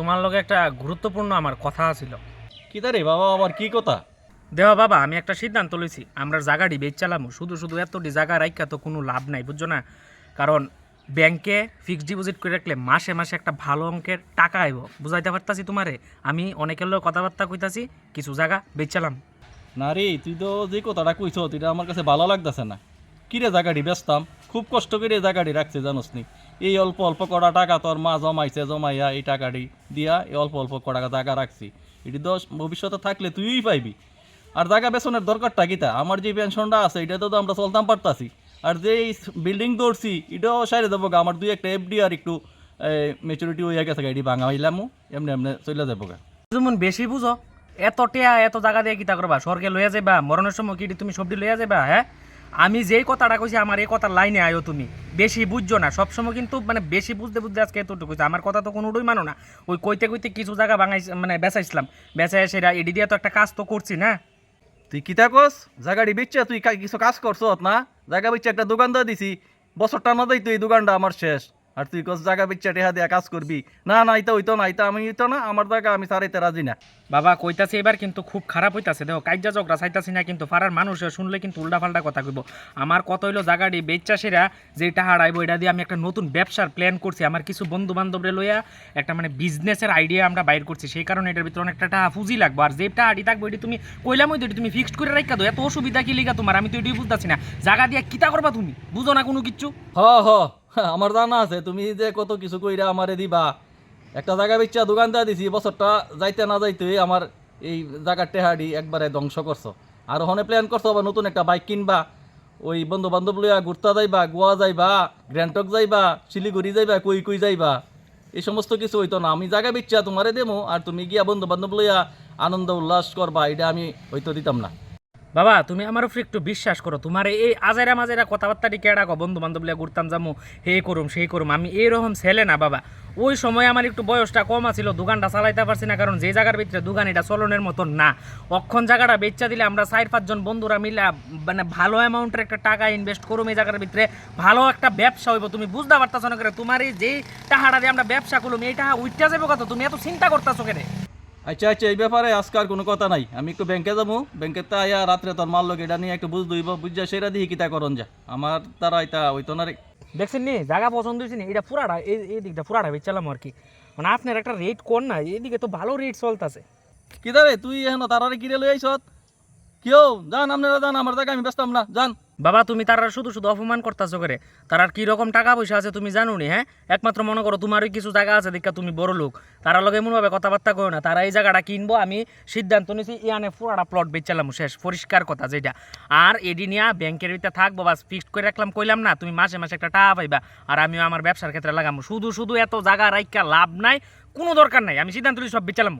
তোমার লগে একটা গুরুত্বপূর্ণ আমার কথা ছিল। কি রে বাবা, আবার কি কথা? দেহ বাবা, আমি একটা সিদ্ধান্ত লইছি, আমরা জায়গাটি বেচালাম। শুধু শুধু এতটি জায়গা রাখা তো কোনো লাভ নাই, বুঝছো না? কারণ ব্যাংকে ফিক্সড ডিপোজিট করে রাখলে মাসে মাসে একটা ভালো অঙ্কের টাকা আইব। বুঝাইতে পারতাছি তোমারে। আমি অনেকের লোক কথাবার্তা কইতাছি, কিছু জায়গা বেচালাম। না রে, তুই তো যে কথাটা কইছ এটা আমার কাছে ভালো লাগতেছে না। কিরে জায়গাটি বেচতাম, খুব কষ্ট করে এই জায়গাটি রাখছে জানোস নি। এই অল্প অল্প কটা টাকা তোর মা জমাইছে, জমাইয়া এই টাকাটি দিয়া এই অল্প অল্প কটা টাকা রাখছি। এটি তো ভবিষ্যতে থাকলে তুইই পাইবি। আর জায়গা বেচনের দরকারটা কিতা? আমার যে পেনশনটা আছে এটা তো আমরা চলতাম পারতাছি। আর যে বিল্ডিং দৌড়ছি এটাও সাইরে দেবো গা। আমার দুই একটা এফডি আর একটু ম্যাচুরিটি হয়ে গেছে, এটি ভাঙা হইলাম, এমনি এমনি চলে যাবো গা। যেমন বেশি বুঝো, এত টেয়া এত জায়গা দিয়ে কিতা করবা? স্বর্গে লইয়া যাবা? মরণের সময় কি তুমি সবটি লইয়া যাবা? হ্যাঁ, আমি যেই কথাটা কইছি আমার এই কথার লাইনে আয়ো তুমি। বেশি বুঝছো না সবসময়, কিন্তু মানে বেশি বুঝতে বুঝতে আজকে এতটুকু কইছে। আমার কথা তো কোনোটাই মানো না। ওই কইতে কইতে কিছু জায়গা ভাঙাই মানে বেচাইছিলাম, বেচাই সেটা এডি দিয়ে তো একটা কাজ তো করছি না। তুই কিতা কস? জায়গাটি বেচছে তুই কিছু কাজ করছ না? জায়গা বেচছে একটা দোকান দিয়ে দিছি, বছরটা না দেই তুই এই দোকানটা আমার শেষ। আর তুই কস জায়গা বেচছে টেহা দিয়া কাজ করবি? না না, এটা হইতো না, এটা আমি হইতো না, আমার জায়গা আমি সারাইতে রাজি না। বাবা কইতাছে এবার কিন্তু খুব খারাপ হইতাছে। দেখো কাইজা ঝগড়া চাইতাছি না, কিন্তু পাড়ার মানুষ শুনলে কিন্তু উল্টাপাল্টা কথা কইব। আমার কত হইলো জায়গাটি বেচাসেরা যে টাকা আইব এটা দিয়ে আমি একটা নতুন ব্যবসার প্ল্যান করছি। আমার কিছু বন্ধু বান্ধবরে লইয়া একটা মানে বিজনেসের আইডিয়া আমরা বাইর করছি। সেই কারণে এটার ভিতরে অনেকটা টাকা পুঁজি লাগবে। আর যে টাকাটি থাকবে এটি তুমি কইলাম ওই তুমি ফিক্সড করে রাখা দো। এত অসুবিধা কি লিগা তোমার? আমি তো এটাই বুঝতেছি না। জায়গা দিয়ে কিতা করবা তুমি? বুঝো না কোনো কিচ্ছু। হ হ, আমার জানা আছে তুমি যে কত কিছু কইরা আমারে দিবা। একটা জায়গা বেচা দোকান দিয়ে দিছি, বছরটা যাইতে না যাইতে আমার এই জায়গার টেহাডি একবারে ধ্বংস করছো। আর ওখানে প্ল্যান করছো আবার নতুন একটা বাইক কিনবা, ওই বন্ধু বান্ধব লইয়া ঘুরতে যাইবা, গোয়া যাইবা, গ্র্যান্টক যাইবা, শিলিগুড়ি যাইবা, কই কই যাইবা। এই সমস্ত কিছু হইতো না। আমি জায়গা বেচা তোমারে দেবো আর তুমি গিয়া বন্ধু বান্ধব লইয়া আনন্দ উল্লাস করবা, এটা আমি হইতো দিতাম না। বাবা তুমি আমার উপরে একটু বিশ্বাস করো। তোমার এই আজাইরা মাজাইরা কথাবার্তাটি কেডা কো? বন্ধু বান্ধব লিয়া ঘুরতাম যামু, হে করুম সেই করুম, আমি এইরকম ছেলে না বাবা। ওই সময় আমার একটু বয়সটা কম আছিল, দোকানটা চালাইতে পারছি না। কারণ যে জায়গার ভিতরে দোকান এটা চলনের মতন না। অক্ষণ জায়গাটা বেচা দিলে আমরা 4-5 জন বন্ধুরা মিলে মানে ভালো অ্যামাউন্টের একটা টাকা ইনভেস্ট করুম এই জায়গার ভিতরে, ভালো একটা ব্যবসা হইব। তুমি বুঝতে পারতাছো না করে? তোমার এই যেই টাকাটা দিয়ে আমরা ব্যবসা করলাম এই টাকা উইটা যাবো কত? তুমি এত চিন্তা করতেছো কেন? আচ্ছা আচ্ছা, এই ব্যাপারে আজকে আর কোনো কথা নাই। আমি একটু ব্যাংকে যাবো, ব্যাংকে তা আয়া রাত্রে তোর মাল লোক এটা নিয়ে একটু বুঝ দইব, বুঝা সেটা দিয়ে কিতা করন যা। আমার তারা এটা হইতো না রে। দেখছেন নি জায়গা পছন্দ হয়েছে নি? এটা পুরাটা এই দিকটা পুরাটা বেচলাম আর কি। মানে আপনার একটা রেট কোন না, এইদিকে তো ভালো রেট চলতেছে। কি দাঁড়ে তুই এখন তারারে কিরে লই আইছত? কেউ যান, আপনারা যান, আমার জায়গা আমি ব্যস্তাম না, যান। বাবা তুমি তারা শুধু শুধু অপমান করতেছো করে। তারার কি রকম টাকা পয়সা আছে তুমি জানো নি? হ্যাঁ, একমাত্র মনে করো তোমারই কিছু জায়গা আছে দেখা তুমি বড় লোক। তারা লগে এমনভাবে কথাবার্তা করো না। তারা এই জায়গাটা কিনবো, আমি সিদ্ধান্ত নিয়েছি ইয়ানে পুরাটা প্লট বেচলাম, শেষ পরিষ্কার কথা যেটা। আর এডি নিয়া ব্যাংকের ভিতরে থাকবো, বাস ফিক্সড করে রাখলাম, কইলাম না? তুমি মাসে মাসে একটা টাকা পাইবা, আর আমিও আমার ব্যবসার ক্ষেত্রে লাগাবো। শুধু শুধু এত জায়গা রাইকা লাভ নাই, কোনো দরকার নাই। আমি সিদ্ধান্ত নিয়ে সব বেচলাম।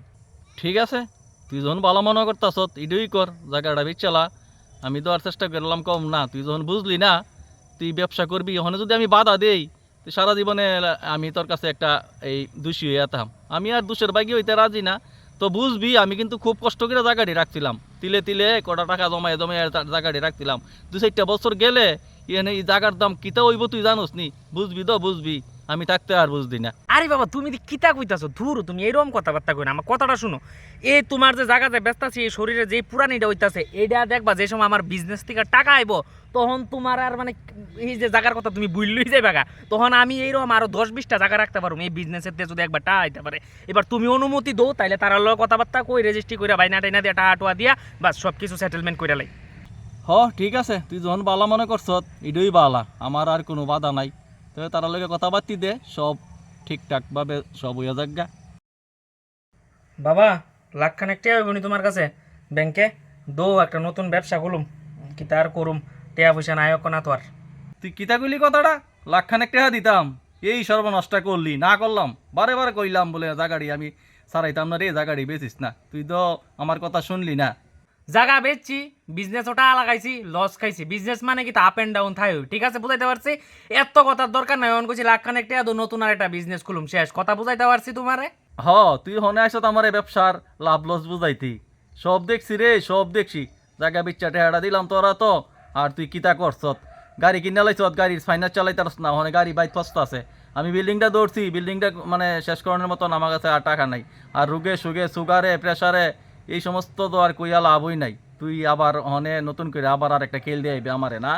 ঠিক আছে, তুই যখন ভালো মনে করতাছত ইডুই কর, জায়গাটা বেচালা। আমি তো আর চেষ্টা করলাম কম না। তুই যখন বুঝলি না তুই ব্যবসা করবি, ওখানে যদি আমি বাধা দেই তুই সারা জীবনে আমি তোর কাছে একটা এই দোষী হয়ে যেতাম। আমি আর দোষের বাগি হইতে রাজি না। তো বুঝবি আমি কিন্তু খুব কষ্ট করে জায়গাটি রাখছিলাম, তিলে তিলে কটা টাকা জমায় জমায় জায়গাটি রাখছিলাম। 2-4টা বছর গেলে এখানে এই জায়গার দাম কিতা হইব তুই জানোস নি? বুঝবি তো বুঝবি, আমি থাকতে আর বুঝদি না। আরে বাবা তুমি কিতা কইতাছো? ধুর, তুমি এইরকম কথাবার্তা কই না। আমার কথাটা শুনো। এই তোমার যে জায়গাতে ব্যস্ত আছি, এই শরীরে যে পুরানিটা হইতাছে এইটা দেখবা, যে সময় আমার বিজনেস থেকে টাকা আইব তখন তোমার আর মানে এই যে জায়গার কথা তুমি বুঝলই যাবে গা। তখন আমি এইরকম আরো 10-20টা জায়গা রাখতে পারবো এই বিজনেসের থেকে, যদি একবার টাকা আইতে পারে। এবার তুমি অনুমতি দো, তাইলে তারা লগে কথাবার্তা কই রেজিস্ট্রি কইরা বাইনা টাইনা দিয়ে টাকা টোয়া দিয়া বাস সব কিছু সেটেলমেন্ট কইরা লাই। হ ঠিক আছে, তুই যখন বালা মনে করছত ইডুই বালা, আমার আর কোনো বাধা নাই। তো তারা লগে কথাবার্তি দে, সব ঠিকঠাকভাবে সব হইয়া যাক। বাবা লাখখানেক টাকা হইব নি তোমার কাছে ব্যাংকে? দো একটা নতুন ব্যবসা খুলুম, কি তার করুম, টাকা পয়সা নাই না তো আর। তুই কিতা কইলি কথাটা? লাখখানেক টাকা দিতাম, এই সর্বনষ্ট করলি। না করলাম, বারে বারে কইলাম বলে জাগাড়ি আমি সারাইতাম না রে, জাগাড়ি বেচিস না। তুই তো আমার কথা শুনলি না। জায়গা বেচছি, বিজনেস ওটা লাগাইছি, লস খাইছি। বিজনেস মানে কি আপ এন্ড ডাউন থাই, ঠিক আছে বুঝাইতে পারছি। এত কথার দরকার নাই। অন কইছি লাখখানেক টাকা দো, নতুন আর একটা বিজনেস খুলুম, শেষ কথা বুঝাইতে পারছি তোমারে। হ, তুই হনে আসত আমার এই ব্যবসার লাভ লস বুঝাইতি। সব দেখছি রে, সব দেখছি। জায়গা বিচ্ছা টেহাটা দিলাম তোরা তো। আর তুই কিতা করছত? গাড়ি কিনে লাইছত, গাড়ির ফাইনান্স চালাইতারস না, হনে গাড়ি বাইক ফস্ত আছে। আমি বিল্ডিংটা দৌড়ছি, বিল্ডিংটা মানে শেষ করানোর মতন আমার কাছে আর টাকা নাই। আর রোগে সুগে সুগারে প্রেসারে এই সমস্ত তো আর কইয়া লাভই নাই। তুই আবার হনে নতুন করে আবার আর একটা কেল দিয়ে আইবে আমারে না।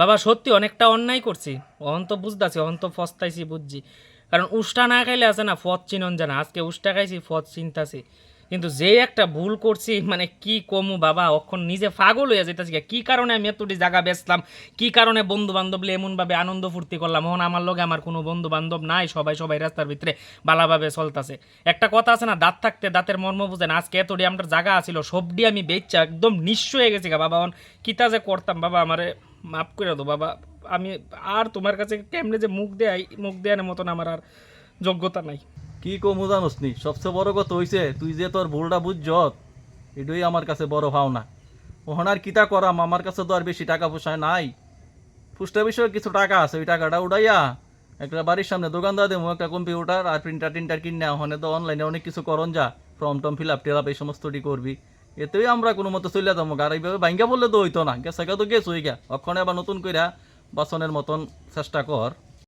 বাবা সত্যি অনেকটা অন্যায় করছি, অহন তো বুঝতেছি, অহন তো ফস্তাইছি বুঝছি। কারণ উষ্টা না খাইলে আছে না ফদ চিনন জানা, আজকে উষ্টা খাইছি ফদ চিনতাছি। কিন্তু যে একটা ভুল করছি মানে কি কমু বাবা, অখন নিজে পাগল হইয়া যেতেছি। কি কারণে আমি এতটি জায়গা বেচলাম, কি কারণে বন্ধু বান্ধব এমনভাবে আনন্দ ফুর্তি করলাম। এখন আমার লগে আমার কোনো বন্ধু বান্ধব নাই, সবাই সবাই রাস্তার ভিতরে ভালোভাবে চলতেছে। একটা কথা আছে না, দাঁত থাকতে দাঁতের মর্ম বুঝেন। আজকে এতটি আমার জায়গা আছিল, সবডি আমি বেচা একদম নিঃস্ব হয়ে গেছি গা বাবা। কিতা যে করতাম বাবা, আমারে মাফ করে দো বাবা। আমি আর তোমার কাছে কেমনে যে মুখ দেয়ার মতন আমার আর যোগ্যতা নাই। কি কমু জানোস নি, সবচেয়ে বড় কথা হইছে তুই যে তোর ভুলটা বুঝছত, এটাই আমার কাছে বড় ভাওনা। ওখানে আর কিতা করাম, আমার কাছে তো আর বেশি টাকা পয়সা নাই। পোস্ট অফিসেও কিছু টাকা আছে, ওই টাকাটা উড়াইয়া একটা বাড়ির সামনে দোকানদার দেবো, একটা কম্পিউটার আর প্রিন্টার কিনে। ওখানে তো অনলাইনে অনেক কিছু করন যা, ফর্ম টর্ম ফিল আপ এই সমস্তটি করবি। এতেই আমরা কোনো মতো চলে যাবো। আর এইভাবে ভাঙ্গা বললে তো হইতো না, গেছে তো গেছ হই গা। ওখানে আবার নতুন কইরা বাসনের মতন চেষ্টা কর।